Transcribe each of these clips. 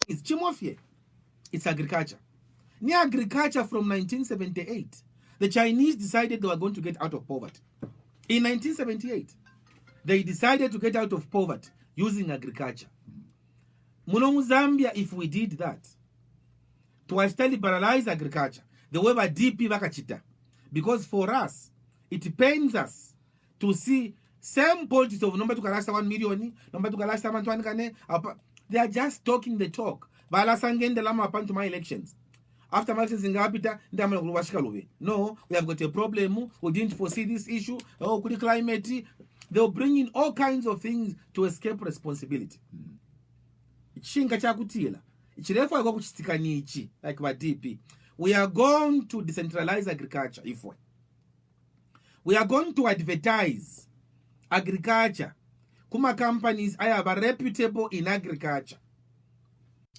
is chimofye. It's agriculture. Near agriculture from 1978, the Chinese decided they were going to get out of poverty. In 1978, they decided to get out of poverty using agriculture. Muno Zambia, if we did that, to still liberalize agriculture, the way by DP vakachita. Because for us, it pains us to see same politics of number to kalasta 1 million, number to kalasta 1 kane. They are just talking the talk. Bala sangende lama upon to my elections. After my elections in Gapita, no, we have got a problem. We didn't foresee this issue. Oh, could climate? They'll bring in all kinds of things to escape responsibility. Chinga chakutila. Ichirefu go kuchitika nichi like my DP. We are going to decentralize agriculture if we are going to advertise agriculture. Kuma companies are reputable in agriculture.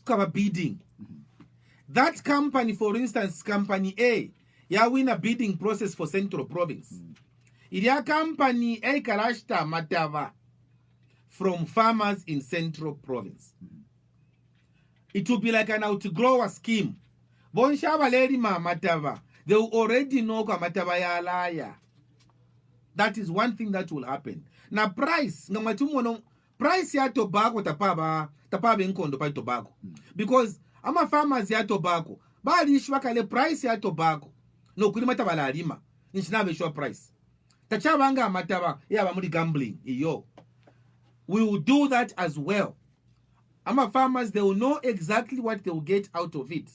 Kaba bidding. That company, for instance, company A, ya win a bidding process for Central Province. Iria company A karashta matava from farmers in Central Province. It will be like an outgrower scheme. Bonshaba lady ma matava. They will already know ka matava ya laya. That is one thing that will happen. Na price, price ya tobacco tapaba nkondo pa tobacco. Because ama farmers ya tobacco, bali ishwakale price ya tobacco. No kuli mataba la lima. Nishinave shwa price. Tachabanga mataba ya bamuli gambling. Iyo. We will do that as well. Ama farmers, they will know exactly what they will get out of it.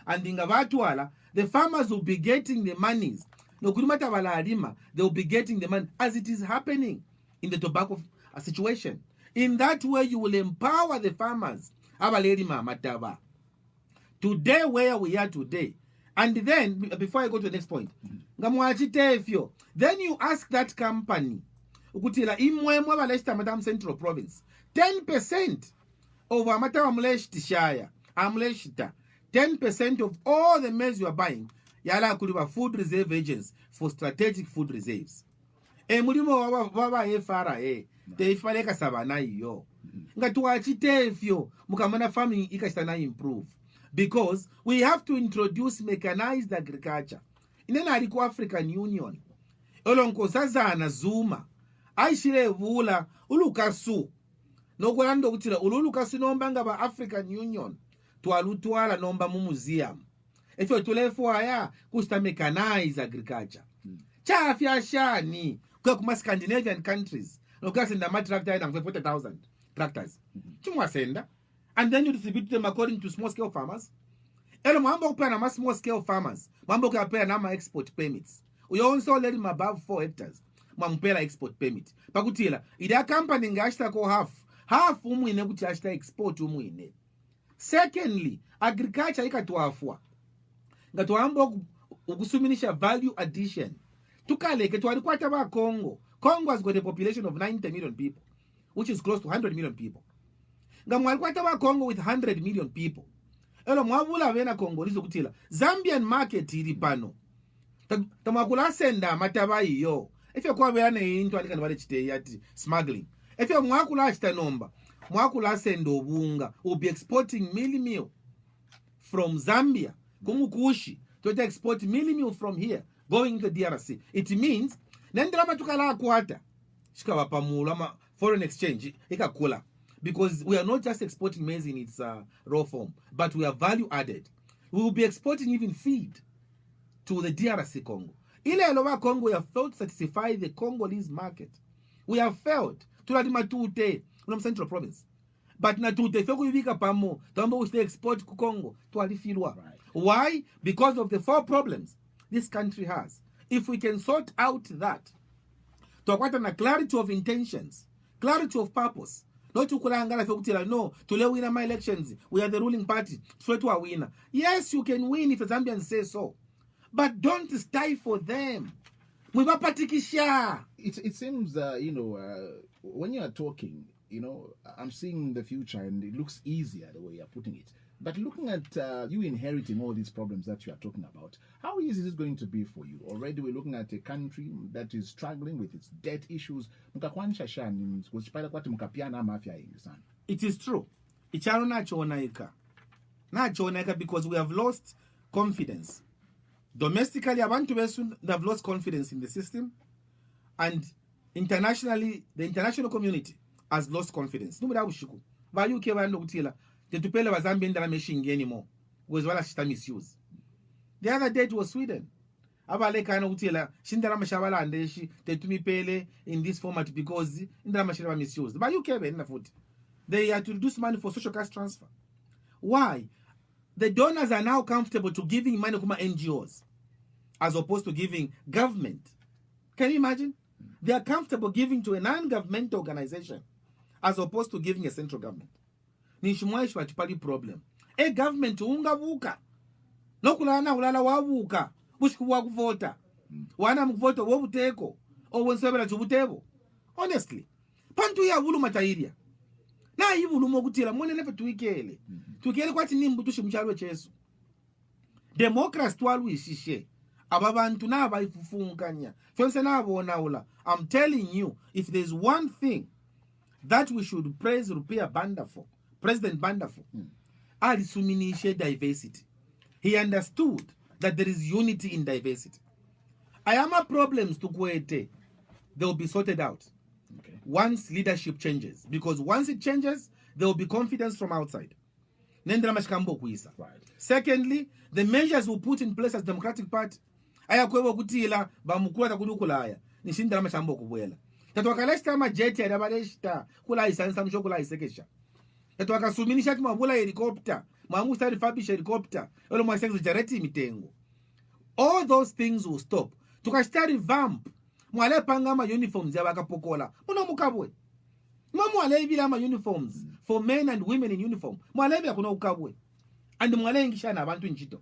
And in Gavatwala, the farmers will be getting the monies. No kulimata wala alima, they will be getting the money as it is happening in the tobacco situation. In that way, you will empower the farmers. Today, where we are today. And then, before I go to the next point, then you ask that company, Central Province, 10% of Amleshita, 10% of all the maize you are buying, yala kuliba food reserve agents for strategic food reserves. Mulimo waba efara teifaleka sabana iyo. Ngatuachitefyo mukamana farming ikashitana improve. Because we have to introduce mechanized agriculture. Inena aliku African Union. Olonko sazana Zuma. Aishire vula ulukasu. Nokulando kutira ululukasu nombanga ba African Union. Tualutuala nomba mu museum. If you tulefu haya kusta mechanize agriculture. Chafya shani kwa kuma Scandinavian countries. Nokasenda matractor na 40,000 tractors. Chumwa senda. And then you distribute them according to small scale farmers. Elo mambo kupea na small scale farmers. Mambo kupea na export permits. We also let them above 4 hectares. Mampela export permit. Pakutila. Ida company ngashita ko half umwine kuti ashita export umwine. Secondly, agriculture ikatuafua. Ngatuambo ukusuminisha value addition. Tukaleke tuwalikwata ba Congo. Congo has got a population of 90 million people, which is close to 100 million people. Ngamwalikwata ba Congo with 100 million people. Elo mwavula vena Congo lizo kutila. Zambian market iri pano. Tamakula senda matabai yo. Efyo kwa vene into alikani wale chite yati smuggling. Efyo mwakula achita nomba. Mwakula sendo ubunga. Will be exporting meal from Zambia. Kumukushi. To export meal from here. Going to the DRC. It means nendrama tukala kuata. Shikawa pamula foreign exchange. Ikakula. Because we are not just exporting maize in its raw form, but we are value added. We will be exporting even feed to the DRC Congo. Ile alowa Congo, we have failed to satisfy the Congolese market. We have failed. Tuladima tute, Central Province. But na tute, feko yivika pamo, tambo we stay export to Congo, tualifilwa. Right. Why? Because of the 4 problems this country has. If we can sort out that, tuakwata na clarity of intentions, clarity of purpose, not to kulangala fekutila, no, tule win my elections, we are the ruling party, tule to a winner. Yes, you can win if the Zambians say so. But don't stifle them. It seems, when you are talking, I'm seeing the future and it looks easier the way you're putting it. But looking at you inheriting all these problems that you are talking about, how easy is it going to be for you? Already we're looking at a country that is struggling with its debt issues. It is true. Icharona chonaika. nachoneka because we have lost confidence domestically. Abantu besu have lost confidence in the system, and internationally the international community has lost confidence. Numuda ushiku ba UK ba ndokutila tetupele bazambi ndala meshingi anymore because wala shita misuse. The other day it was Sweden. Abaleka nokutila shindala mashabala andeshi tetumipele in this format because ndala mashaba misuse. Ba UK be na futhi they had to reduce money for social cash transfer. Why? The donors are now comfortable to giving money to NGOs as opposed to giving government. Can you imagine? They are comfortable giving to a non-governmental organization as opposed to giving a central government. Nishimwaishi watipali problem. A government unga vuka. Nokulana ulala wavuka. Bushku wakuvota. Wana mkuvota wabuteko. Owensebela chubutebo. Honestly. Pantu ya vulu matairia. Na hivu lumo kutila. Mwene nefe tuikele. Tuikele kwa tinimbu tushimchalwe chesu. Democrats tuwalu ishishe. Ababantu na abaifufunganya. Fense na abona. I'm telling you, if there's one thing that we should praise Rupia Banda for, President Banda for, alisuminishe diversity. He understood that there is unity in diversity. Ayama problems to Kwete, they will be sorted out once leadership changes. Because once it changes, there will be confidence from outside. Right. Secondly, the measures we put in place as Democratic Party, ayakwewa kutila bamukula takudukulaya nishindala mashambo kubwela tatwakaleshta majeti adabaleshta kula isansa msho kula isekesha tatwakasuminisha ati mabula helicopter mwangu start refurbish helicopter elo mwasex jareti mitengo. All those things will stop. Tukashita revamp mwale panga ma uniforms ya bakapokola muno mukabwe mwale ibila ma uniforms for men and women in uniform mwale ibila kuna ukabwe and mwale ingisha na abantu nchito.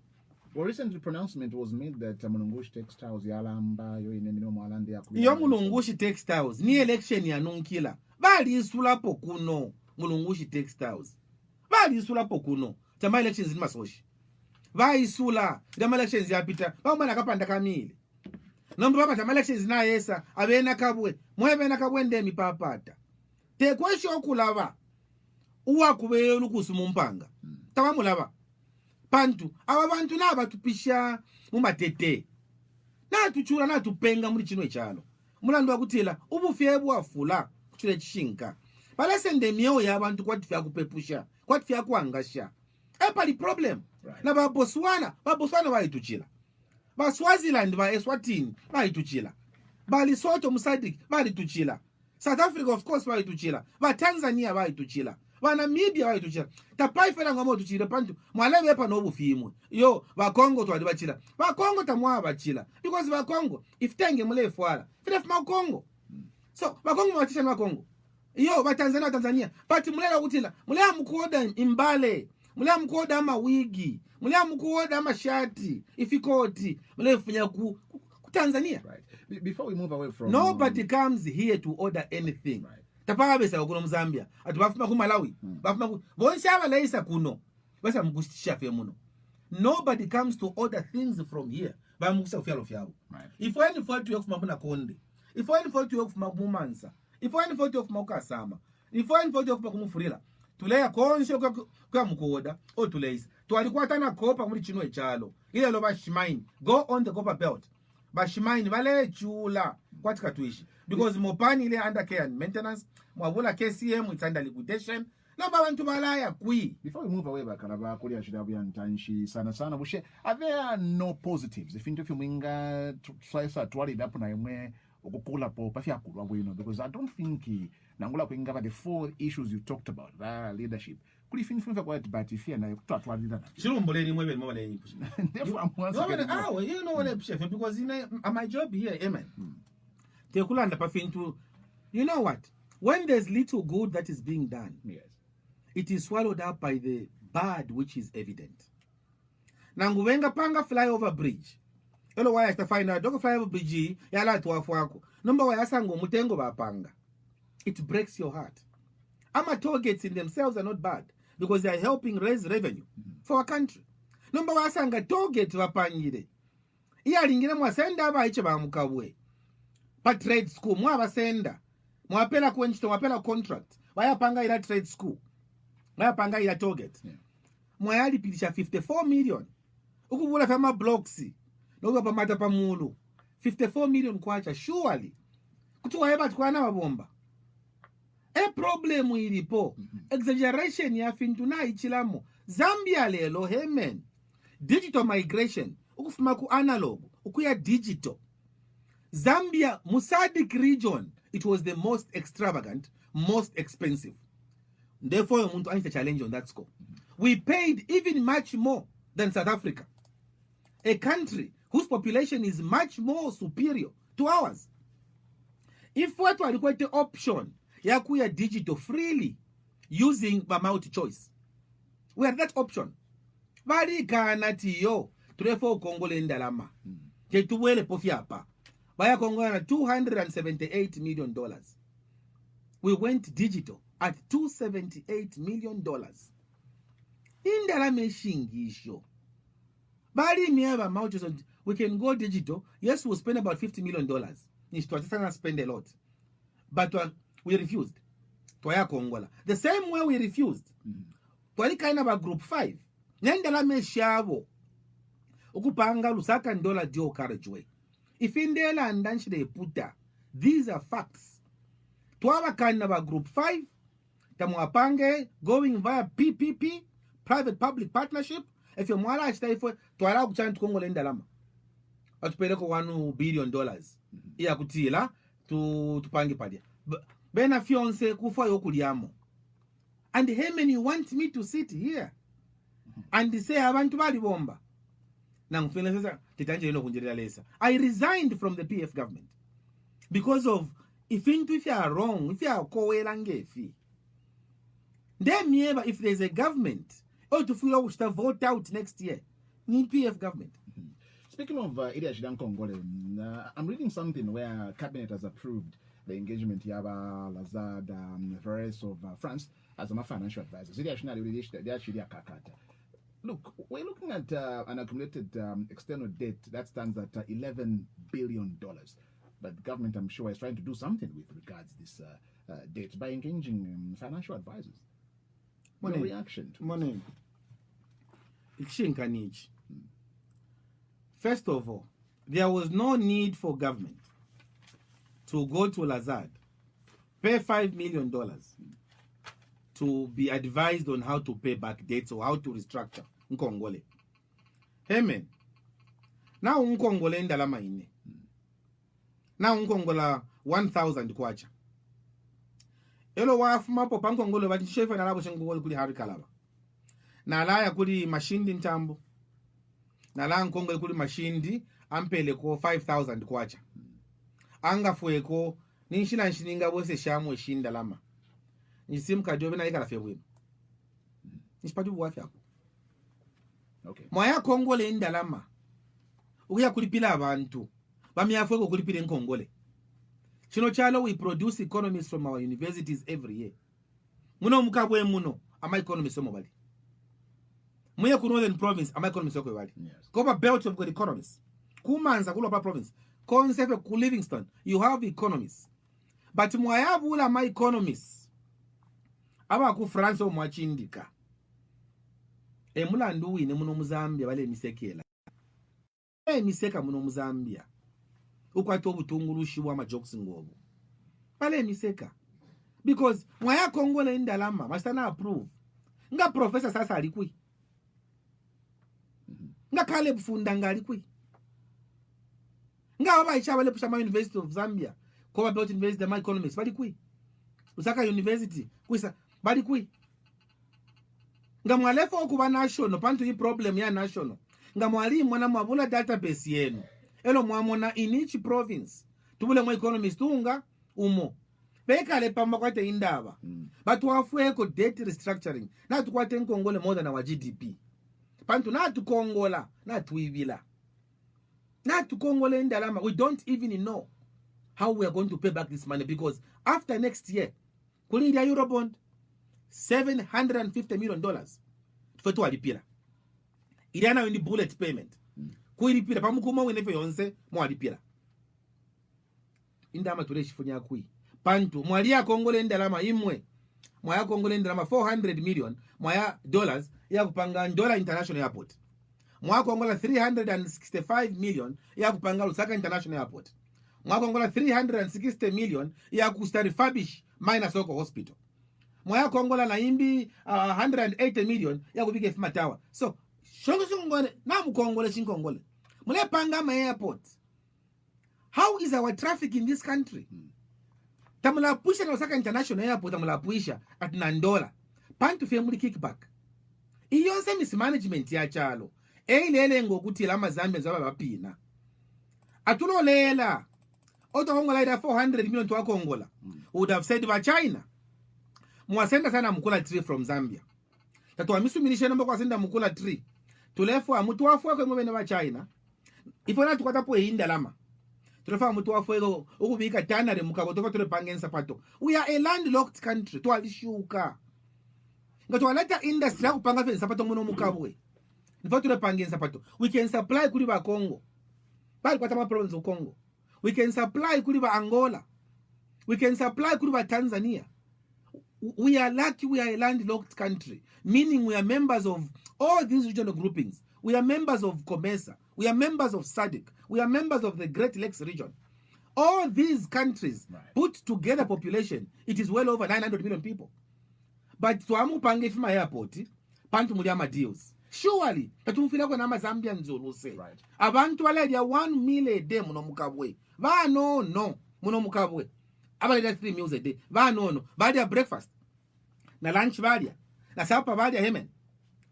Well, recently pronouncement was made that Mulungushi Textiles yalamba yo inemino mwalande ya iyo Mulungushi Textiles ni election ya nunkila bali isulapo kuno Mulungushi Textiles bali isulapo kuno tama elections ni masoshi ba isula tama elections yapita ba mwana kapanda kamili nomba baba tama elections na yesa abena kabwe mwebe na kabwe ndemi papata te kwesho kulaba uwa kubeye lukusumumpanga tama mulaba pantu aba bantu nabatupisha mumatete natuchula natupenga muri chino echalo mulandu wakutila ubufye bwafula kuchule chishinka balesende myewo yabantu kwatifya kupepusha kwatifya kuangasha epali problem right. Na baboswana bayituchila baswaziland ba Eswatini bayituchila balisoto musadik bayituchila South Africa of course bayituchila ba Tanzania bayituchila ba Namibia bayituchila tapaifela ngomo tuchile pantu mwalebe pa no bufimwe yo ba Congo twali bachila ba Congo tamwa bachila because ba Congo if tenge mule fwala file fuma Congo so ba Congo mwachisha na Congo yo ba Tanzania but mulela kutila mulela mkuoda imbale mulela mkuoda ama wigi mulela mkuoda ama shati ifikoti mulela funya ku Tanzania. Right. Before we move away from nobody comes here to order anything. Right. Tapaka besa kuno Mzambia atubafuma ku Malawi bafuma ku bonshaba leisa kuno basa mugustisha fe muno. Nobody comes to order things from here bamukusa kufyalo fyabo. Right. If any fault you kufuma kuna Konde, if any fault you kufuma ku Mansa, if any fault you kufuma ku Kasama, if any fault you kufuma ku Mufurila tuleya konsho kwa mukoda o tuleisa twalikwata na kopa muri chino echalo ile lo bashimaini go on the copper belt bashimaini bale chula kwatika tuishi because mopani ile under care and maintenance mwabula KCM it's under liquidation no babantu balaya kui. Before we move away bakalaba kuli ashirabu ya ntanshi sana bushe are there no positives if into mwinga tsaisa twali dapo na imwe okukula po pafya kulwa bwino because I don't think nangula kuingaba the four issues you talked about leadership kuli finfa kwa but if na kutwa leader chilomboleni mwebe mwale yin push therefore I'm once again you know what I push because my job here amen te kulanda pafintu you know what when there's little good that is being done yes it is swallowed up by the bad which is evident nanguvenga panga flyover bridge elo waya tafaina doko flyover bridge yala twafu wako nomba waya sango mutengo bapanga it breaks your heart. Ama toll gates in themselves are not bad because they are helping raise revenue for our country. Nomba wasanga toll gate wapangire iya lingine mwasenda aba iche bamukabwe pa trade school mwabasenda mwapela kwenchito mwapela contract waya panga ila trade school waya panga ila toll gate mwayalipitisha 54 million ukuvula fama blocks nokupamata pamulu 54 million kwacha surely kuti wayeba twana mabomba problem ilipo exaggeration ya fintu na ichilamo Zambia lelo hemen digital migration ukufuma ku analog ukuya digital Zambia Musadik region it was the most extravagant, most expensive. Therefore, we want to answer challenge on that score. We paid even much more than South Africa, a country whose population is much more superior to ours. If what we require the option, yakuya digital freely using the multi choice, we have that option. Bali kanatiyo turefo Kongole ndalama. Ketuwele pofiapa. Baya Kongo na $278 million. We went digital at $278 million. Indala meshingisho. Bali miaba maucho, we can go digital. Yes, we'll spend about $50 million. Nishtwatana spend a lot. But we refused. Twaya Kongola. The same way we refused. Twali kind of a group 5. Nyandala meshavo. Ukupanga lusaka ndola dio carriageway. If indela and danshi de puta, these are facts. Tuawa kanaba group 5, tamuapange going via PPP, private-public partnership. If you mwala achitaifu, tuwala kuchana tukongo lenda lama. Atupeleko $1 billion. Iya kutila, tupange padia. Bena fiance kufa yokuliamo. And how many want me to sit here? And say, abantu bali bomba. I resigned from the PF government because of if you are wrong, if you are kowelangefi. Then if there's a government, or to vote out next year, need PF government. Speaking of Ida Shidan Kongole, I'm reading something where cabinet has approved the engagement Yaba Lazard Veres of France as a financial advisor. They actually kakata. Look, we're looking at an accumulated external debt that stands at $11 billion. But the government, I'm sure, is trying to do something with regards to this debt by engaging financial advisors. What a reaction to money. First of all, there was no need for government to go to Lazard, pay $5 million to be advised on how to pay back debts or how to restructure Nkongole. Amen. Now Nkongole ndalama ine. Now Nkongola 1,000 kwacha. Elo wafuma popa Nkongole bati shefa na labo shengongole kuli harikalaba. Na laya kuli mashindi ntambo. Na laya Nkongole kuli mashindi ampele ko 5,000 kwacha. Anga fueko ninshina nshininga wose shamu eshinda lama. Nisimu kajobe na ika la febwemu. Nishipatu buwafi yako. Okay. Mwaya Kongole ndalama. Uya kulipila abantu. Bami ya fueko kulipile Nkongole. Chino chalo, we produce economists from our universities every year. Muno mukabwe muno. Ama economists somo bali. Muya ku Northern Province. Ama economists soko bali. Yes. Kopa belt of good economists. Kumanza kulopa province. Concept ku Livingston. You have economists. But mwaya bula ma economists. Aba ku France o mwachindika. Mulandu wine muno Muzambia bale misekela. Miseka muno Muzambia. Ukwato butungulushi wa majokes ngobo. Bale miseka. Because mwaya Kongole ndalama mastana approve. Nga professor sasa alikui. Nga Caleb Fundanga alikui. Nga baba icha bale pusha ma University of Zambia. Kwa belt university ma economists balikui. Usaka University kuisa balikui. Nga mwalefa okuba national pantu hii problem ya national. Nga mwalimu mwana mwabula database yenu. Elo mwamona in each province. Tubule mwa economist tunga umo. Beka le pamba kwate indaba. But wafueko debt restructuring. Na tukwate Nkongole more than our GDP. Pantu na tukongola. Na tuivila. Na tukongole indalama. We don't even know how we are going to pay back this money. Because after next year, kuli ya Eurobond, $750 million. Tufetu walipira. Iliana wendi bullet payment. Kuilipira. Pamukuma wenefe yonse, mwalipira. Indama tureshi funya kui. Pantu, mwali ya Kongole ndalama imwe. Mwaya Kongole ndalama $400 million. Mwaya dollars yakupanga Ndola International Airport. Mwakongola 365 million yakupanga Lusaka International Airport. Mwakongola 360 million yakusta refurbish Minor Soko Hospital. Mwakongola na imbi 180 million yakubika Fima Tower. So shongo songole na mukongole chinkongole. Mule panga ma airport. How is our traffic in this country? Tamula pusha na Lusaka International Airport tamula pusha at Nandola. Pantu family kickback. Iyonse mismanagement ya chalo. Eilele ngokuthi la mazambe zaba bapina. Atulolela. Otongola ida 400 million to Kongola. Would have said ba China. Mwasenda sana mukula tree from Zambia. Tatu wa misuminishe nomba kwa senda mukula tree. Tulefwa mutu wafwa kwa mwene wa China. Ifona tukata po hinda lama. Tulefwa mutu wafwa ego ukubika tanare mukabo tofa tulepangensa pato. We are a landlocked country. Tuwalishuka. Nga tuwaleta industry ya kupanga fe sapato mwono mukabwe. Nifo tulepangensa pato. We can supply kuli ba Congo. Bali kwa tama province of Congo. We can supply kuli ba Angola. We can supply kuli ba Tanzania. We are lucky we are a landlocked country, meaning we are members of all these regional groupings. We are members of COMESA. We are members of SADC. We are members of the Great Lakes region. All these countries put together population, it is well over 900 million people. But to amupange Fima airport, pantu muliama deals. Surely, tatumfila kwa nama Zambia nzulu say. Abantu wale dia 1 meal a day muno mukabwe. Va no, muno mukabwe. Abalida 3 meals a day. Va no. Vadia breakfast. Na lunch vadia. Na sapa vadia hemen.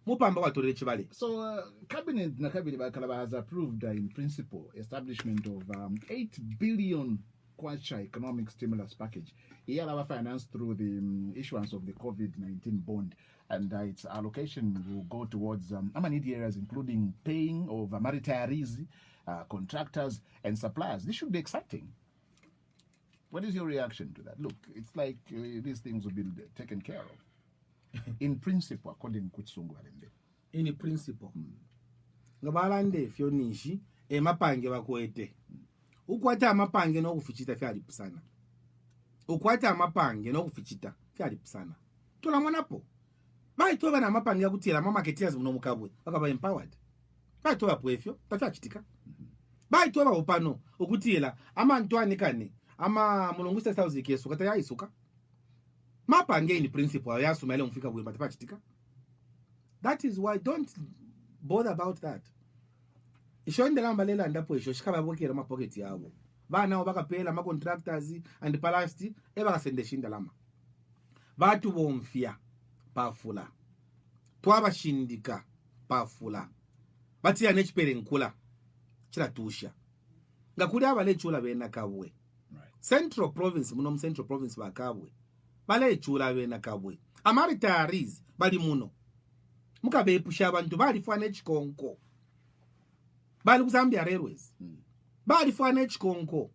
Mupamba watu rechi vali. So, Cabinet Nakabili Bakalaba has approved in principle establishment of 8 billion kwacha economic stimulus package. Iyalaba financed through the issuance of the COVID-19 bond, and its allocation will go towards many areas, including paying of retirees, contractors, and suppliers. This should be exciting. What is your reaction to that? Look, it's like these things will be taken care of. In principle, according to Kutsungu Alende. In principle. Ngabalande fionishi mapange bakwete. Ukwata amapange no kufichita fyali pusana. Ukwata amapange no kufichita fyali pusana. Tula mwanapo. Bai toba na amapange ya kutila mama marketeers muno mukabwe. Bakaba empowered. Bai toba pwefyo, tafachitika. Bai toba upano ukutila ama ntwani kane. Ama mulungusa sauzi kesu kata ya isuka. Mapange in principle ya sumele mfika bwe tafachitika. That is why don't bother about that. Ishonde lamba lela ndapo isho shikaba bokera ma pocket yabo. Bana bakapela ma contractors and palasti bakasende shinda lama. Batu bomfia pafula. Twabashindika pafula. Bati ya nechipere nkula. Chila tusha. Ngakuli abale chula bena kabwe. Central province muno Central province bakabwe. Bale chula bena kabwe. Retirees bali muno. Mukabe pusha abantu bali fwane chikonko. Bali kuzambia railways. Bali fwane chikonko.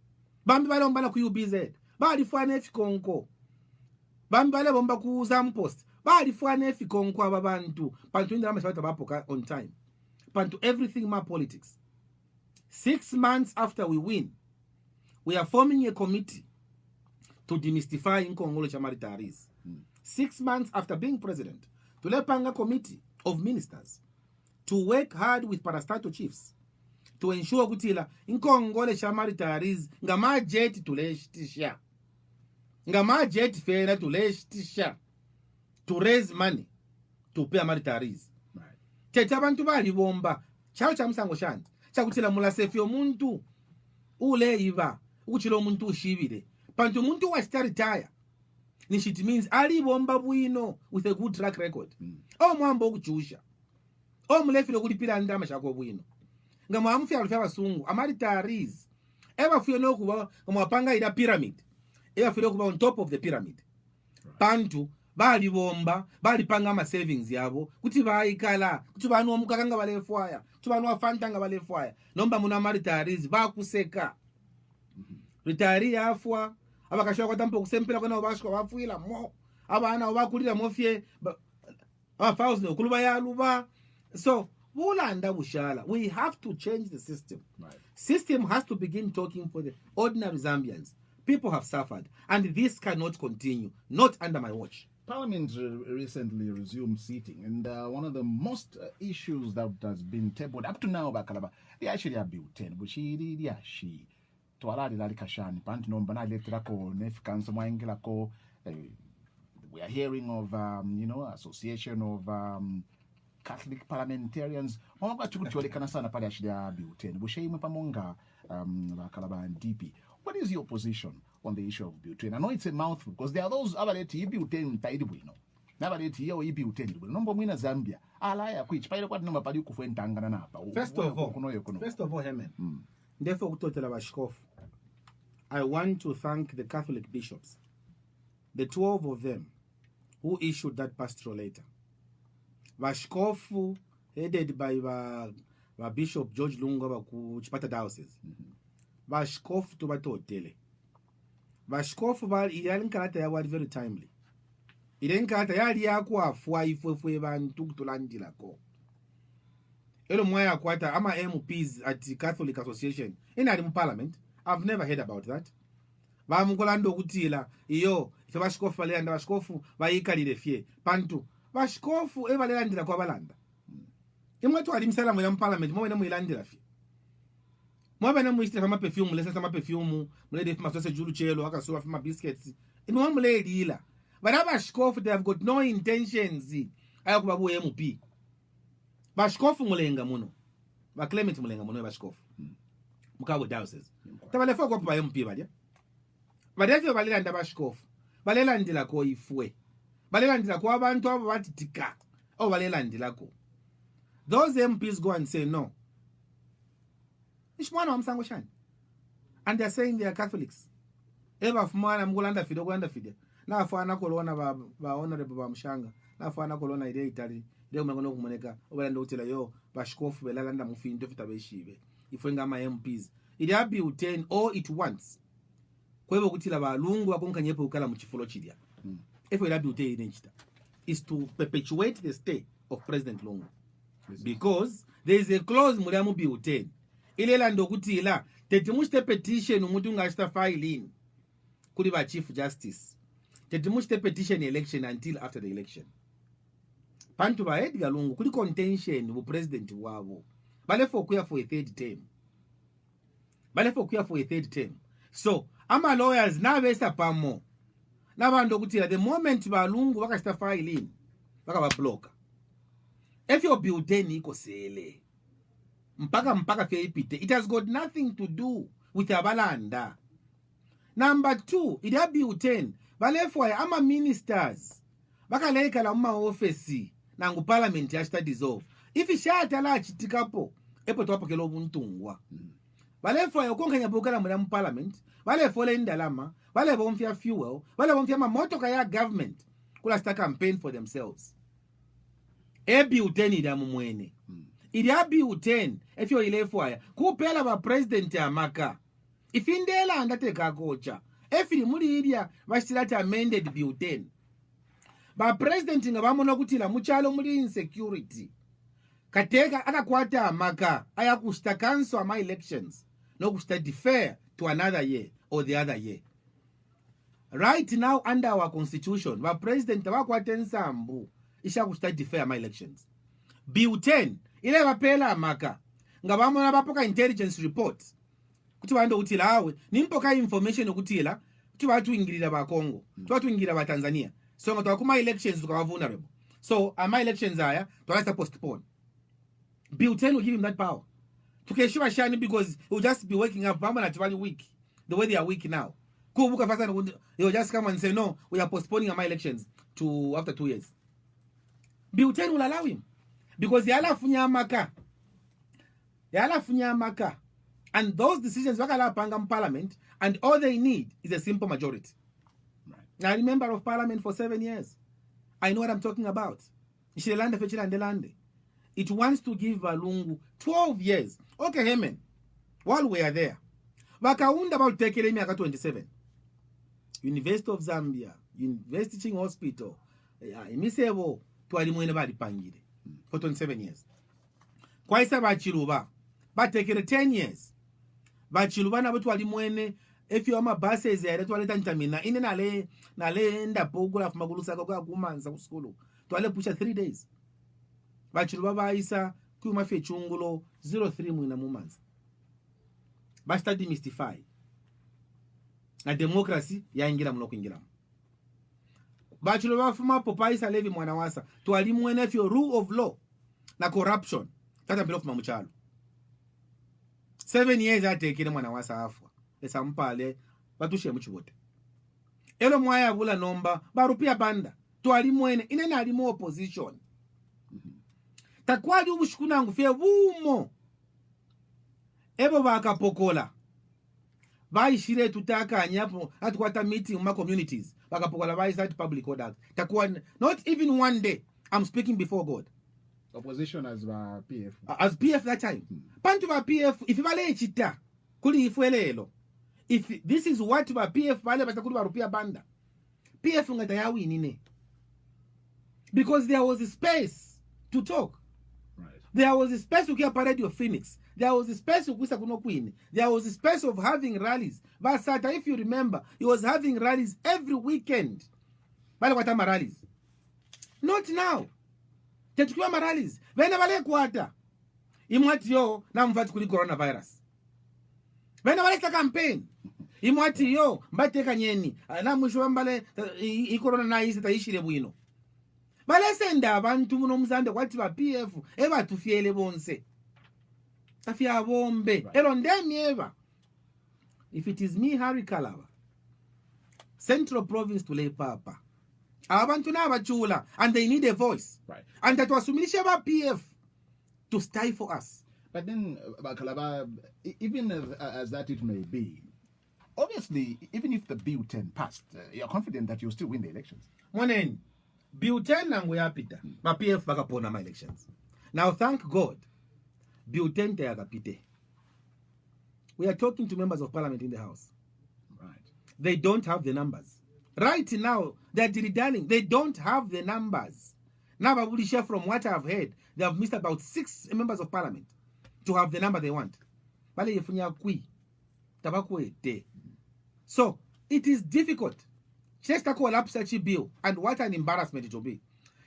Bambi bale ombala ku UBZ. Bali fwane chikonko. Bambi bale bomba ku Zampost. Bali fwane chikonko ababantu. Pantu indala mashawata bapoka on time. Pantu everything ma politics. 6 months after we win, we are forming a committee to demystify Nkongolo Chamaritaris. 6 months after being president, to lepanga committee of ministers to work hard with parastatal chiefs to ensure kutila Nkongole Chamaritaris ngama jet tuleshtisha. Ngama jet fera tuleshtisha to raise money to pay Maritaris. Tete abantu bali bomba. Chao cha msango shanti. Chakutila mulasefi omuntu ule iva ukuchilo omuntu ushibile pantu omuntu wasitaritaya nishit means ali bomba bwino with a good track record mwambo okuchusha mulefile kulipila ndama shako bwino ngama amufya alufya basungu amaritaris file nokuba mwapanga ida pyramid file kuba on top of the pyramid pantu bali bomba bali panga ama savings yabo kuti baikala kuti banu omukakanga balefwaya kuti banu afantanga balefwaya nomba muna maritaris bakuseka retire afwa abakashwa kwa tampo kusempela kona obashwa bafuila mo abana obakulira mofye abafauz no kuluba ya luba. So bulanda bushala, we have to change the system. System has to begin talking for the ordinary Zambians. People have suffered and this cannot continue, not under my watch. Parliament recently resumed sitting, and one of the most issues that has been tabled up to now by Kalaba, they actually have built 10, but she to allow the Kashani, Pantinom, Banaletrako, Nefkans, Wangelako. We are hearing of, association of Catholic parliamentarians. What is your position on the issue of butane? I know it's a mouthful because there are those other butane taidibwino. Nabaleti yo butane number mwina Zambia. Alaya kwich paile kwa number pali kufentangana napa. First of all, Hemen. Therefore, I want to thank the Catholic bishops, the 12 of them, who issued that pastoral letter. Vashkofu, headed by Bishop George Lunga ku Chipata Diocese. Vashkofu to batotele. Vashkofu iyalinkalata ya wadi very timely. Ilenkalata yali yako afwa ifwe bantu kutulandila ko. Elo mwaya kwata ama MPs at Catholic Association in the Parliament. I've never heard about that. Vamukolando kutila iyo ife vashkofu valenda vashkofu vaikalile fye pantu vashkofu evalelandila kwa balanda imwetu alimsala mwela Parliament mwe muilandila fye mwe muistira fama perfume lesa sama perfume mulede fama sausage julu chelo akasuwa fama biscuits imwe muledila but vashkofu they have got no intentions ayakubabu MP vashkofu mulenga muno va Clement mulenga muno vashkofu mukabo diocese tabalefa kwa pa MP balya badefyo balelanda bashikofu balelandila ko ifwe balelandila ko abantu abo batitika o balelandila ko those MPs go and say no ishmwana wamsango shani and they are saying they are Catholics eba fumana mkulanda fide na afana kolona ba honorable ba mshanga na afana kolona ile itali leo mngono kumoneka obalanda utela yo bashikofu belalanda mufindo fitabeshibe ifwe ngama MPs ili abi uten all it wants kwebo kutila balungu akonkanyepo ukala muchifulo chilya efwe labi ute inenchita is to perpetuate the stay of President Lungu because there is a clause mulyamu bi uten ile lando kutila tetimushite petition umuntu ungashita filing kuli ba chief justice tetimushite petition election until after the election pantu ba Edgar Lungu kuli contention bu president wabo balefo kuya for a third term so ama lawyers nabesa pamo nabando kutila the moment balungu bakashita filing bakaba block if your butane iko sele mpaka fye ipite it has got nothing to do with abalanda. Number 2 ida butane balefo ama ministers bakaleka la uma office nangu parliament yashita dissolve if ishata la chitikapo epo twapokelo buntungwa balefo yokonkanya bukala mu parliament balefo le ndalama bale bomfya fuel bale bomfya mamotoka ya government kula sta campaign for themselves ebi uteni ida mumwene ili abi uten efyo ilefo aya kupela ba president amaka ifindela andateka kocha efili muri idia bashirata amended buten ba president ngabamona kutila muchalo muri insecurity kateka akakwata amaka ayakushita cancel ama elections no kushita defer to another year or the other year. Right now under our constitution ba president abakwata ensambu isha kushita defer ama elections buten ile bapela amaka ngabamona bapoka intelligence report kuti bando kutila awe nimpoka information okutila kuti batu ingirira ba Congo batu ingirira ba Tanzania so ngato kuma elections tukaba vulnerable so ama elections aya to postpone Buten will give him that power to keshiwa shani because he will just be waking up permanently weak the way they are weak now kubuka fasa he will just come and say no we are postponing our elections to after 2 years. Buten will allow him because yala funya maka and those decisions wakala panga parliament and all they need is a simple majority. Right. Now, I'm a member of parliament for 7 years. I know what I'm talking about. It wants to give Balungu 12 years. Okay, Hemen. While we are there, Wakaunda about Tekelemi aka 27. University of Zambia, University Teaching Hospital, Imisebo, Tualimwene Badi Pangide for 27 years. Kwaisa Bachiluba, but take 10 years. Bachiluba na Tualimwene if you ama buses here twaleta ntamina ine nale ndapoku la fuma kulusaka kwa kumanza ku school twale pusha 3 days bachulu babayisa ku mafe chungulo 03 mwina mumanza basta demystify na democracy yaingira muno kuingira bachulu bafuma popayisa levi mwana wasa twali mwene fyo rule of law na corruption tata bilo kuma muchalo 7 years atekire mwana wasa afwa esampale batushe muchibote elo mwaya bula nomba barupia banda twali mwene inene ali mu opposition takwali ubushukunangu fye bumo ebo bakapokola bayishire tutakanya hapo atukwata meeting ma communities bakapokola bayisat public order takuwa not even one day I'm speaking before God opposition as PF as PF that time pantu ba PF if bale chita kuli ifuelelo if this is what ba PF bale batakuli barupia banda PF ngata ya winine because there was a space to talk. right There was a space to get parade of Phoenix. There was a space to kuisa kuno queen. There was a space of having rallies. Basata, if you remember, he was having rallies every weekend. Bale kwata rallies. Not now. Tetukiwa rallies. Vena bale kwata. Imwati yo na mvati kuli coronavirus. Vena bale ta campaign. Imwati yo mbateka nyeni. Na mwisho mbale i corona na isi taishire bwino. Bale senda abantu muno muzande kwati ba PF eba tufiele bonse. Afia bombe. Right. Elo ndemi eva. If it is me, Harry Kalaba, Central Province to lay papa. Abantu na abachula and they need a voice. right And that was sumilisha ba PF to stifle us. but then Bakalaba, even as that it may be, obviously even if the bill 10 passed, you're confident that you'll still win the elections. Mwaneni, Bill 10 nangu ya pita. Ba PF bakapona my elections. Now thank God, Bill 10 te agapite. We are talking to members of parliament in the house. Right. They don't have the numbers. Right now, they're dilly-dallying. They don't have the numbers. Now, Babulisha, from what I've heard, they have missed about 6 members of parliament to have the number they want. So, it is difficult. Just to call up such a bill, and what an embarrassment it will be.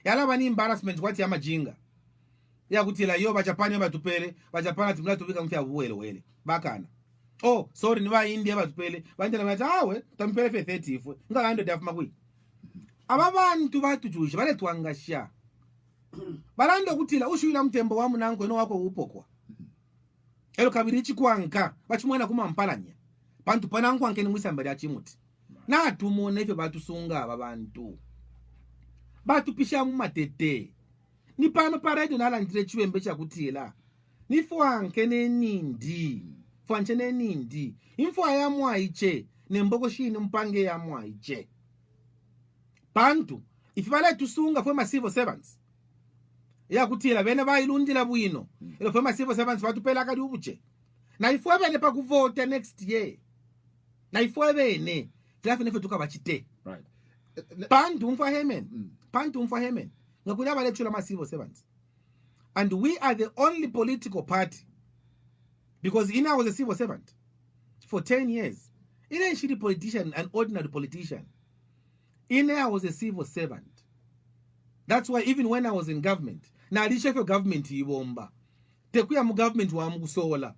Yala bani embarrassment, what yama jinga. Ya kutila yo, Bajapani batupele, Bajapana timla tubika mfia wele. Bakana. Oh, sorry, niwa India batupele. Banja na mata hawe, tampele fe 30 ifu. Nga 100 yafu magui. Ababantu batujuisha, bale tuangasha. Balando kutila, ushu ila mtembo wamu nanko ino wako upokwa. Elo kabirichi kuanka, bachumwena kuma mpalanya. Pantu panangu anke ni mwisa mbari achimuti. Na tumone ife batusunga ababantu. Batupisha mumatete. Ni pano parade nala ndire chiwembe cha kutila. Ni fuanke ne nindi. Fuanche ne nindi. Info ya mwaiche. Nemboko shini mpange ya mwaiche. Pantu. Ifi bale tusunga fwe civil servants. Ya kutila bene ba ilundila bwino. Ilo fwe civil servants batupela kadi ubuche. Na ifwe bene pa kuvote next year. Na ifwe bene. Filafi nefe tuka bachite. Right. Pantu mfa hemen. Pantu mfa hemen. Ngakulia bale chula civil servants. And we are the only political party. Because Ina was a civil servant for 10 years. Ina is a politician, an ordinary politician. Ina was a civil servant. That's why even when I was in government, na alisha for government ibomba. Tekuya mu government wa mugusola.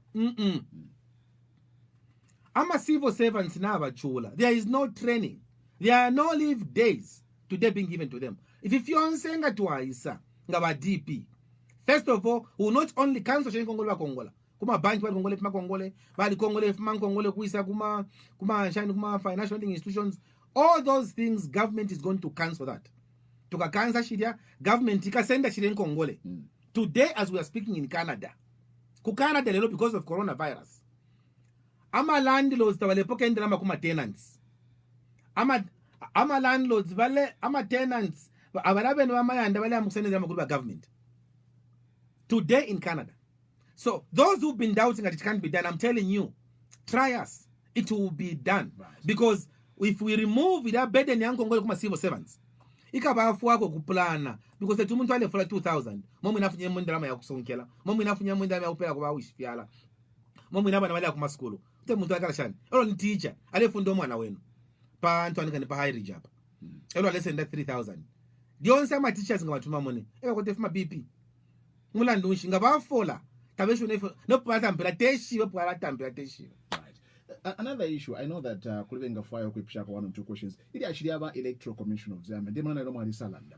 I'm a civil servants na abachula. There is no training. There are no leave days today being given to them. If you onsenga tuaisa ngaba DP. First of all, we will not only cancel Sheni Kongola Kongola. Kuma bank bali Kongole fuma Kongole, bali Kongole fuma Kongole kuisa kuma shine kuma financial institutions. All those things government is going to cancel that. Tuka cancel shiria, government ikasenda Sheni Kongole. Today as we are speaking in Canada. Ku Canada lelo because of coronavirus. Ama landlords tawale poke ndama kuma tenants. Ama landlords vale ama tenants abalabe no amayanda vale amukusendeza makuru ba government. Today in Canada. So those who've been doubting that it can't be done, I'm telling you, try us. It will be done. Right. Because if we remove that burden yang Kongole kuma civil servants, ikabafu wako kuplana. Because the tumuntu wale for 2,000. Momu inafunye mwenda lama ya kusonkela. Momu inafunye mwenda lama ya upela kwa wish piala. Momu inaba na wale ya kuma skulu. te muntu akala shani elo ni teacher ale fundo mwana wenu pa Antoine kani pa high ridge apa elo ale senda 3000 dionse ama teachers ngabathuma mone kote fuma BP mulandunshi ngabafola tabesho no pata mpela teshi wepala tampela teshi. Another issue, I know that Kulivenga Fire Kwipshaka 1 or 2 questions. It actually have an electoral commission of Zambia. They don't know Salanda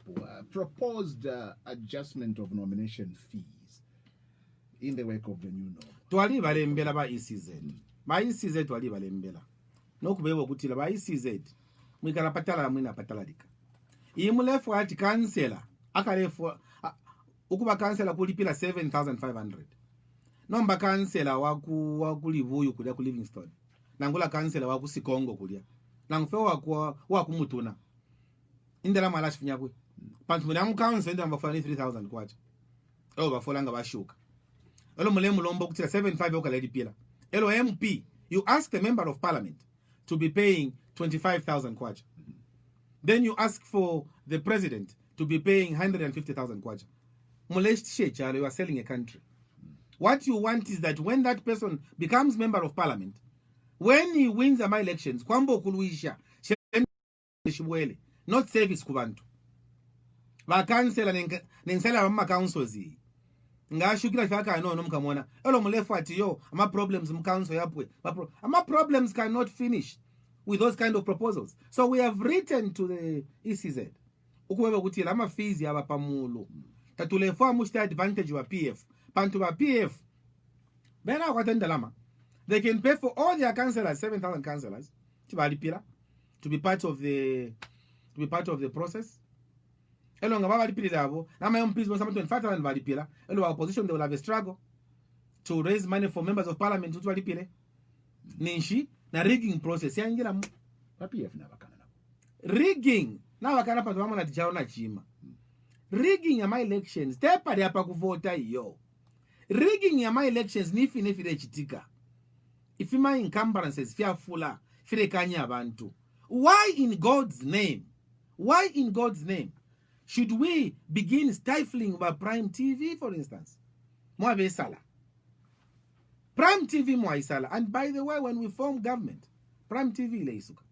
proposed adjustment of nomination fees in the wake of the new norm. Twali balembela ba ECZ. Ba ECZ twali balembela. Nokubeba kutila ba ECZ. Mwikala patala mwina patala dika. Imulefu ati kansela. Akalefu ukuba kansela kulipila 7,500. Nomba kansela waku Livuyu kulia ku Livingstone. Nangula kansela waku Sikongo kulia. Nangfe waku Mutuna. Indela malashi finyakwe. Pantu mwenyamu kansela ndela mbafulani 3,000 kwacha. Elo bafolanga bashuka. Elo mulemu lombo kutila 7,500 yoka ledi pila. Elo MP, you ask the member of parliament to be paying 25,000 kwacha. Then you ask for the president to be paying 150,000 kwacha. Muleshti you are selling a country. What you want is that when that person becomes member of parliament, when he wins my elections, kwambo kuluisha, not service kubantu. Ba kansela nensela mama councils yi. Nga shukila faka no mkamona. Elo mulefu ati yo, ama problems mcouncil yapwe. Ama problems cannot finish with those kind of proposals. So we have written to the ECZ. Ukuwebe kutila ama fees ya pamulo. Tatulefua mushta advantage wa PF. Pantu ba PF. Bena wakatenda lama. They can pay for all their councillors, 7,000 councillors, to be part of the process. Elo ngaba balipila labo. Nama MPs mo 25,000 balipila. Elo wa opposition they will have a struggle to raise money for members of parliament to balipile. Ninshi na rigging process yangira mu. PF na bakana na. Rigging na bakana pa tuwamo na ticharo na chima. Rigging ya my elections tepa de apa kuvota iyo. Rigging ya my elections nifi de chitika. If my encumbrances fear fuller, fire kanya abantu. Why in God's name? Why in God's name should we begin stifling by Prime TV, for instance? Mwabe sala. Prime TV mwaisala. And by the way, when we form government, Prime TV leisuka.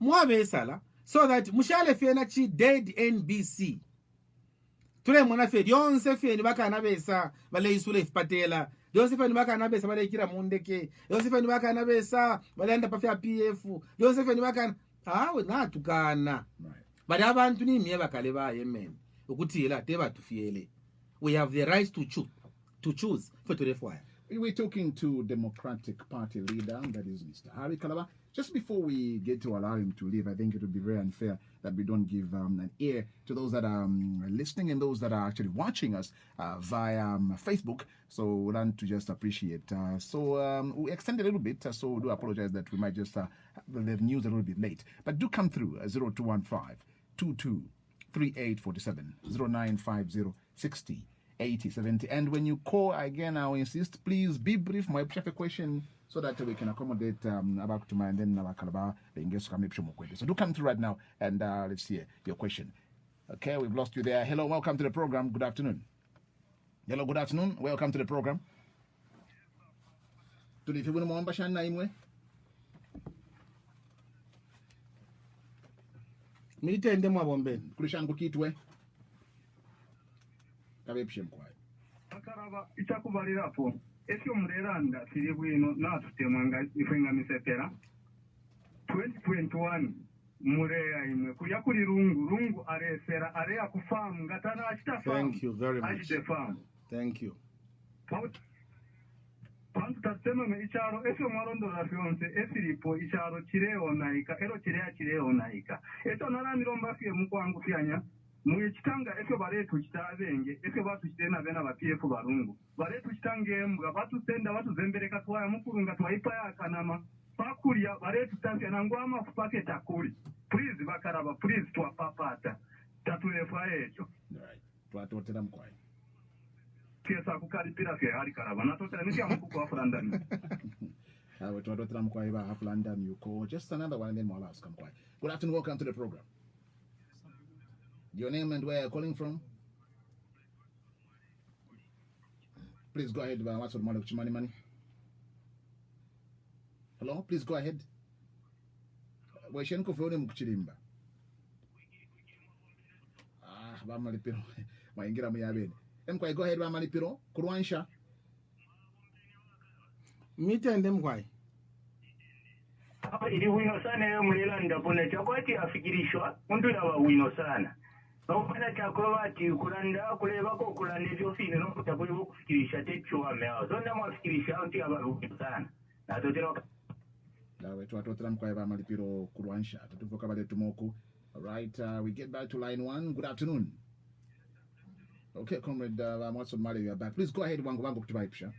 Mwabe sala. So that mushale fiena chi dead NBC. Tule mwana fe dionse fe ni baka anabesa bale isule ifpatela. Dionse fe ni baka anabesa bale ikira mundeke. Dionse fe ni baka anabesa bale anda pafia PF. Dionse fe ni baka we na tukana. Bale abantu ni miye bakale ba yemen. Ukutila teba tufiele. We have the right to choose for to refire. We're talking to Democratic Party leader, that is Mr. Harry Kalaba. Just before we get to allow him to leave, I think it would be very unfair that we don't give an ear to those that are listening and those that are actually watching us via Facebook. So we want to just appreciate. We extend a little bit, so we do apologize that we might just have the news a little bit late. But do come through 0215 22 3847 0950 60 80 70. And when you call again, I'll insist, please be brief. My question so that we can accommodate about to and then so do come through right now and let's see your question. Okay, we've lost you there. Hello, welcome to the program. Good afternoon. Hello, good afternoon. Welcome to the program. Militende mwa bombe. Kulishangu kitwe. Akaraba ichakubalirapo esyo mureranda kiri bwino natutemanga ifenga misetera 2021 mureya imwe kuya kuri rungu aresera area kufamu ngatana achita famu. Thank you very much. Achite famu. Thank you. Pantu tasema me icharo esyo mwarondo la fionse esiripo icharo chireo naika ero chireo naika eto narandiromba fye mukwangu fyanya mwechitanga esyo baretu chitabenge esyo batu chitena bena ba PF barungu baretu chitange mbwa batu senda batu zembereka twaya mukurunga twaipa yakanama pakulia baretu tanzia nangwama kupake takuri please bakaraba please twapapata tatulefa echo right twatotera mkwai kesa kukalipira fye hari karaba natotera niki amukuko aflandani twatotera mkwai ba aflandani yuko just another one and then we'll ask mkwai. Good afternoon, welcome to the program. Your name and where you're calling from? Please go ahead. What's your money? Hello, please go ahead. Weshenko Fone Mkuchilimba. Bamalipiro. Maingira muyabeni. Emkwai, go ahead, Bamalipiro. Kurwansha. Mitende mkwai. Ili wino sana ya mlilanda pone chakwati afikirishwa mtu na wino sana. Naupana chakola ati kulanda kuleba ko kulanda vyo fine no kutakulibu kufikirisha techo wameo. Zonda mwafikirisha anti abaruki sana. Na totino Dawe twatotera mkwai Bamalipiro kurwansha. Tutuvoka bale tumoku. All right, we get back to line 1. Good afternoon. Okay, Comrade Watson Mali, you are back. Please go ahead, Wangu Wangu Kutubaipsha.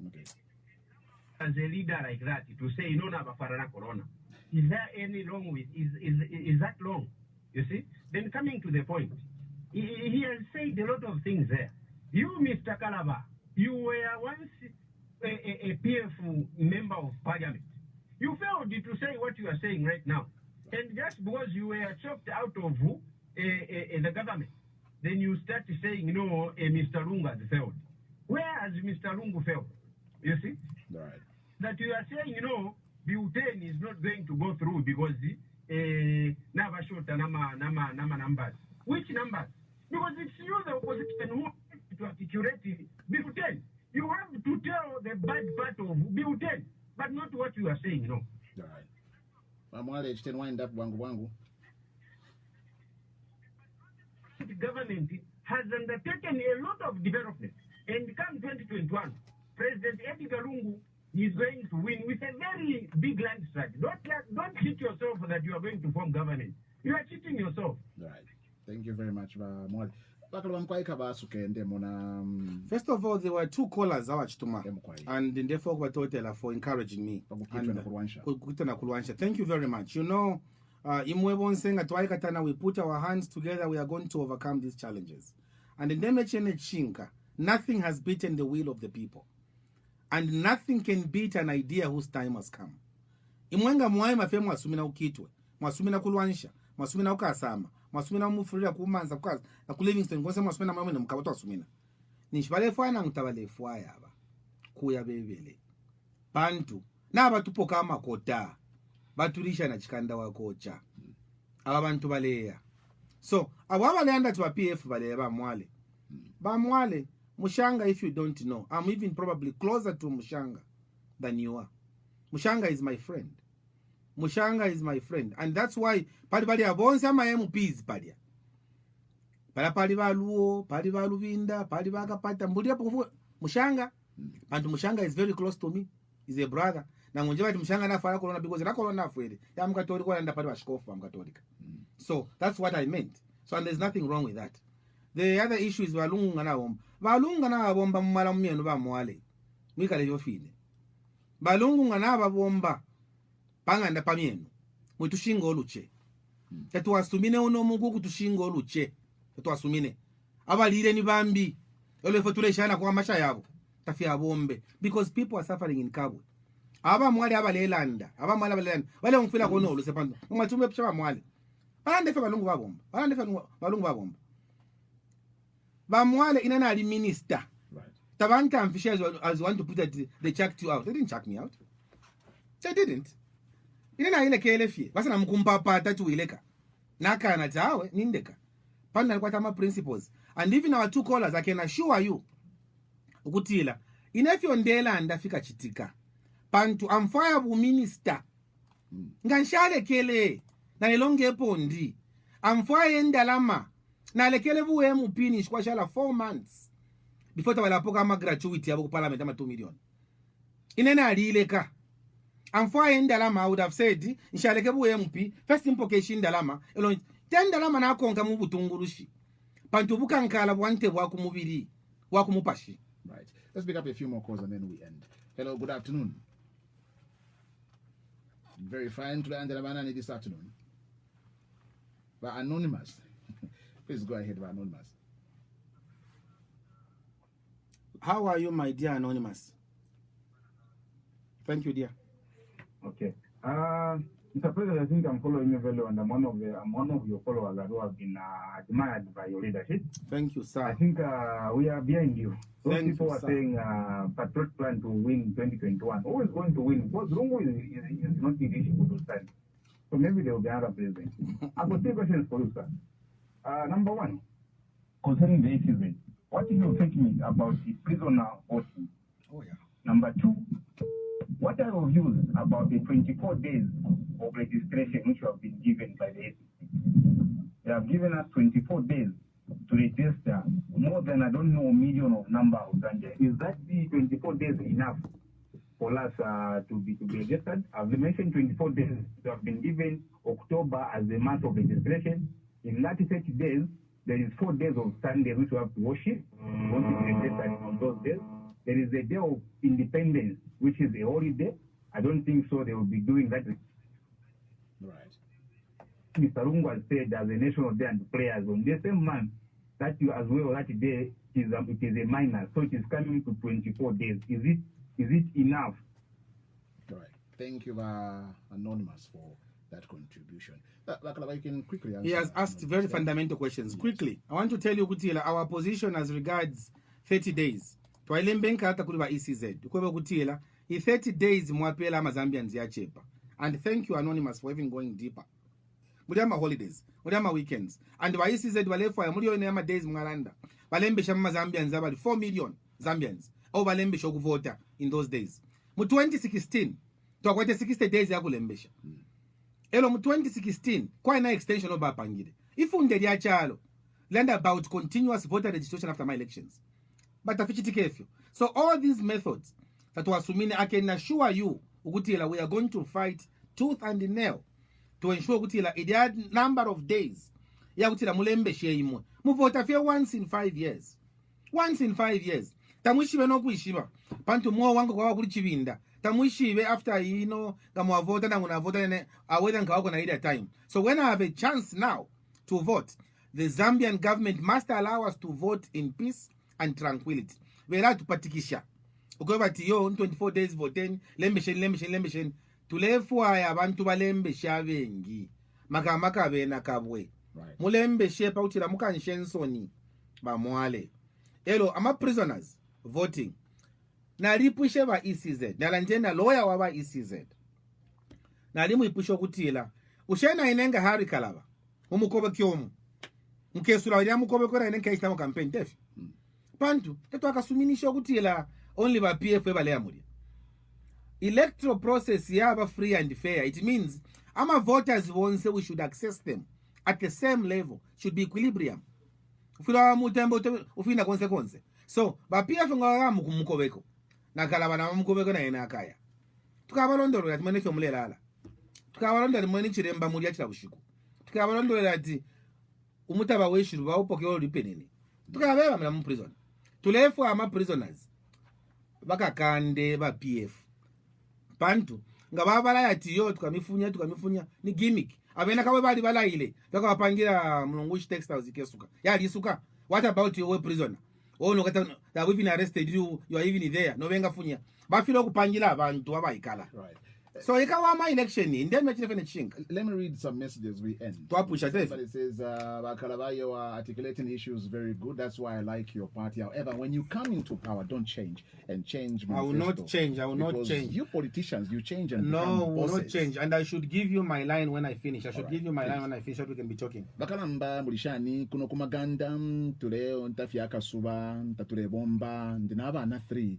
Okay. As a leader like that, to say no Nabafarana Corona, is there any wrong with is that wrong? You see? Then coming to the point, he has said a lot of things there. You, Mr. Kalaba, you were once a PF member of parliament. You failed to say what you are saying right now. And just because you were chopped out of the government, then you start saying, Mr. Lungu has failed. Where has Mr. Lungu failed? You see? Right. That you are saying, Butane is not going to go through because Nava Shota Nama numbers. Which numbers? Because it's you, the opposition, who have to articulate Butane. You have to tell the bad part of Butane, but not what you are saying, no. All right. Mamwale, still wind up Wangu Wangu. The government has undertaken a lot of development. And come 2021, President Edgar Lungu is going to win with a very big landslide. Don't cheat yourself that you are going to form government. You are cheating yourself. Right. Thank you very much, Mwale. First of all, there were 2 callers and therefore for encouraging me. Thank you very much. We put our hands together, we are going to overcome these challenges. And in nothing has beaten the will of the people. And nothing can beat an idea whose time has come. Imwenga mwai mafemu asumina ukitwe, mwasumina kulwanisha, mwasumina ukasama, mwasumina umufurira kumanza kukaza, na kulivingston, kwa sema mwasumina mwamene mkawato asumina. Nishibalefuwa na ngutabalefuwa yaba. Kuya bebele. Bantu. Na batupo kama kota. Baturisha na chikanda wakocha. Aba bantu baleya. So, awabale anda tuwa PF baleya ba mwale. Ba mwale. Mushanga, if you don't know, I'm even probably closer to Mushanga than you are. Mushanga is my friend. Mushanga is my friend. And that's why, pali abonsa ma MPs padia. Pali baluo, pali balubinda, pali bakapata. Mbudia pofu, Mushanga. And Mushanga is very close to me. He's a brother. Na ngonjeba ti Mushanga na fara corona because na corona fuere. Ya mkatolika wala ndapali bashikofu wa mkatolika. So, that's what I meant. So, and there's nothing wrong with that. The other issue is balungu na bomba. Balungu na bomba mmala mmenu ba mwale. Mwikale yofine. Balungu na bomba. Panga nda pamienu. Mwitushingo oluche. Tetu asumine uno mungu kutushingo oluche. Tetu asumine. Abalire ni bambi. Ole fotule shana kwa masha yabo. Tafia bombe. Because people are suffering in Kabwe. Aba mwale abalelanda. Aba mwale abalelanda. Wale mfila kono olu sepando. Mwatume picha mwale. Balande fe balungu ba bomba. Balande fe balungu ba bomba. Bamwale inana ali minister. Right. Tabanta officials as want to put that they checked you out. They didn't check me out. They didn't. Inana ile KLF. Basa na mkumpapa tatu ileka. Naka na tawe nindeka. Panda alikuwa tama principles. And even our 2 callers I can assure you. Ukutila. Inafyo ndela andafika chitika. Pantu amfaya bu minister. Nganshale kele. Na nilonge pondi. Amfaya ndalama. Na lekele buwe mpini kwa shala 4 months before tawala poka ama gratuity yabo ku parliament ama 2 million. Inena alileka. Amfwa endalama I would have said inshaleke buwe mpi first implication ndalama elo tendalama na konka mu butungurushi. Pantu bukankala bwante bwa kumubiri bwa kumupashi. Right. Let's pick up a few more calls and then we end. Hello, good afternoon. Very fine to land the this afternoon. But anonymous. Please go ahead, Anonymous. How are you, my dear Anonymous? Thank you, dear. Okay. Mr. President, I think I'm following you very well, and I'm one of your followers who have been admired by your leadership. Thank you, sir. I think we are behind you. Those Thank people you, are sir. saying Patriot plan to win 2021. Who is going to win? Because Lungu is not eligible to stand. So maybe there will be another president. I've got 3 questions for you, sir. Number 1, concerning the ACZ, what is your thinking about the prisoner voting? Oh, yeah. Number 2, what are your views about the 24 days of registration which have been given by the ACC? They have given us 24 days to register more than, I don't know, a million of number of Zambians. Is that the 24 days enough for us to be registered? I've mentioned 24 days that have been given October as the month of registration. In 30 days, there is 4 days of Sunday which we have to worship. We want to be registered on those days. There is a day of independence, which is a holiday. I don't think so they will be doing that. Right. Mr. Lungu has said as a national day and prayers on the same month that you as well that day it is a minor, so it is coming to 24 days. Is it enough? Right. Thank you, Anonymous, for that contribution. I can quickly answer. He has asked very fundamental questions. Yes. Quickly, I want to tell you, Kutila, our position as regards 30 days. Twailembenka hata kuli ba ECZ. Kweba Kutila, 30 days mwapela Zambians ya chepa. And thank you, Anonymous, for even going deeper. Mudama holidays, mudama weekends. And by ECZ walefwa mulio nema days mwaranda. Balembesha Zambians about 4 million Zambians. Au balembesha kuvota in those days. Mu 2016, twakwete 60 days ya kulembesha. Elo mu 2016, kwa ina extension oba pangile. Ifunde ya chalo, learned about continuous voter registration after my elections. But afichitikefyo. So all these methods that was sumine, I can assure you, Ugutila, we are going to fight tooth and nail to ensure Ugutila, it had number of days. Ya Ugutila mulembe sheimwe. Muvota fye once in 5 years. Once in 5 years. Tamuishibe no kuishiba. Pantu muo wangu kwa wakuli chibinda. Tamuishibe after kama wavota na unavota nene aweda nka wako na ida time. So when I have a chance now to vote, the Zambian government must allow us to vote in peace and tranquility. Wela tupatikisha. Ukweba tiyo 24 days voting lembeshen tulefwa ya bantu balembesha bengi makamaka bena kabwe. Right. Mulembeshe pa utila mukanshensoni ba mwale. Elo ama prisoners voting. Na lipushe ba ECZ. Na lanjena lawyer wa ba ECZ. Na limu ipusho kutila. Ushena inenga hari kalaba. Umukobe kyomu. Mkesura ya mukobe kora inenga istamo campaign tefi. Pantu, tetu akasuminisha kutila only ba PF weba lea muri. Electoral process yaba free and fair. It means ama voters won't say we should access them at the same level. Should be equilibrium. Ufila mutembo ufina konse. So, ba PF ngawa mukobeko. Na kalaba na mukobeko na ena akaya. Tukabalondolo ati mwene fyomule lala. Tukabalondolo mwene chiremba muri achila bushiku. Tukabalondolo ati umutaba weshiru ba upoke olu penini. Tukabeba mla prison. Tulefu ama prisoners. Baka kande ba PF. Pantu ngababala yati yo tukamifunya ni gimmick. Abena kawe bali bala ile. Baka wapangira mlungushi textiles ikesuka. Ya lisuka. What about your prisoner? Oh no kata that we've been arrested you are even there. No venga funya. Bafilo kupangira abantu abayikala. Right. So ikawa my election in then let me read some messages we end. Somebody says Bakalabayo are articulating issues very good. That's why I like your party. However, when you come into power, don't change and change. I will not change. I will not change. You politicians, you change and no, will not change. And I should give you my line when I finish. I should give you my line when I finish so we can be talking. Bakalamba mulishani kuno kumaganda tule ntafia kasuba ntatule bomba ndinaba na 3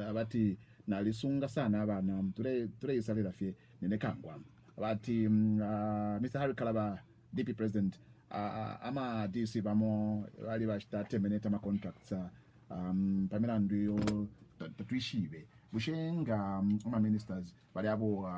abati nalisunga sana abana ture isalira fye nenekangwa abati Mr. Harry Kalaba DP president ama DC bamo bali bashita terminate ama contracts pamela ndiyo tatuishibe bushenga ama ministers bali abo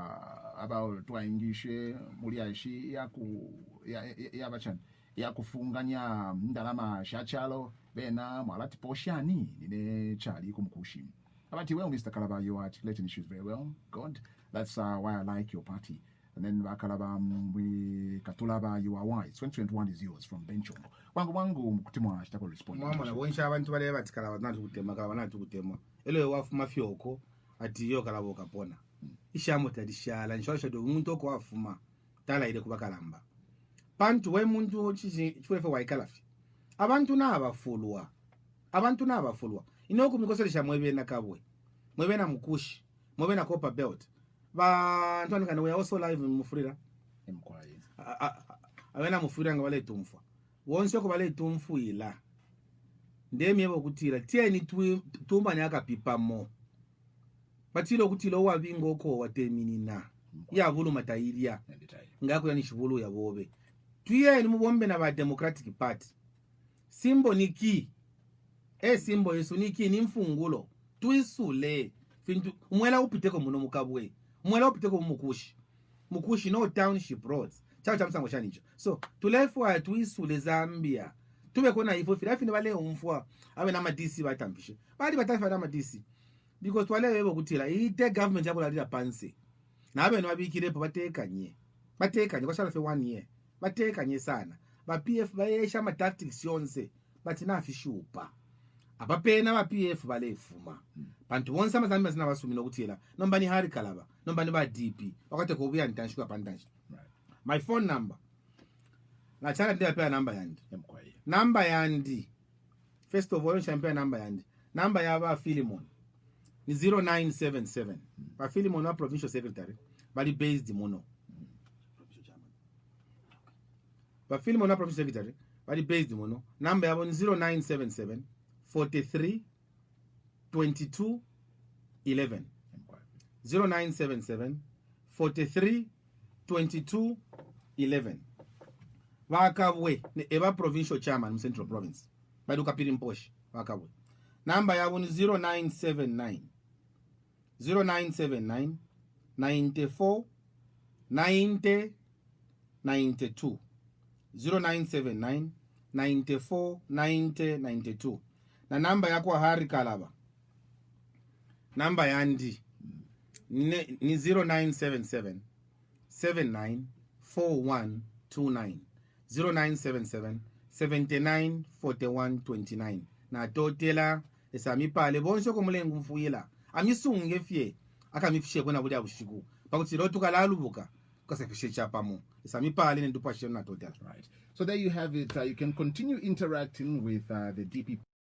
aba twaingishe muri ashi ya bachan ya kufunganya ndalama shachalo bena mwalati poshani nine chali kumkushi. But well, Mr. Kalaba, you are articulating issues very well. God, that's why I like your party. And then Kalaba, we Katulaba, you are wise. 2021 is yours from Benchongo. Wangu mkutimwa ashtako respond. Mama na wonsha abantu bale bati Kalaba na tukutema Kalaba na tukutema. Ele wafu mafioko ati yo Kalaba ukapona. ishamo tadishala nshosho do umuntu okwafuma tala ile kubakalamba pantu we muntu chifefe waikalafi abantu nabafulwa inoku mikoselesha mwebena kabwe mwebena mukushi mwebena copper belt bantu anikana we also live mufurira emkwaye awena mufurira ngabale tumfa wonse ko bale tumfu ila ndemyebo kutira tieni tumba nyaka pipamo batilo kutilo wabingo ko wateminina ya vulu matairia ngako yani shivulu ya bobe tuyeni mubombe na ba Democratic Party simbo niki simbo yesu niki ni mfungulo tuisule fintu umwela upiteko muno mukabwe umwela upiteko mukushi no township roads chawo chamsango chanicho so tulefwa tuisule Zambia tube kona ifo filafi bale umfwa abe na madisi batampishe bali batafa na madisi because twale webo kutila ite government yabo lalira pansi nabe no abikirepo batekanye kwashala fe 1 year batekanye sana ba PF bayesha ama tactics yonse bathi nafishupa abapena ba PF balefuma bantu bonke amazambi sina basumi nokutila nombani hari kalaba nombani ba DP wakati ko buya ntanshuka pantanshi my phone number na chala ndia pea number yandi emkwaye number yandi first of all champia number yandi number ya ba Philemon ni 0977 ba Philemon wa provincial secretary bali based muno ba Philemon wa provincial secretary bali based muno number yabo ni 0977 43 22 11 0977 43 22 11 wakabwe ne eba provincial chairman mu Central Province baduka pili mposhi wakabwe number yabo ni 0979 94 90 92 0979 94 90 92 na namba yako hari kalaba namba yandi ni 0977 79 4129 0977 79 4129 na totela esami pale bonse ko mulengu mfuyela amisunge fye akamifishe kwena buli abushiku bakuti lotuka lalubuka kasefishe chapamo esami pale nendupa shena totela. Right, so there you have it. You can continue interacting with the DP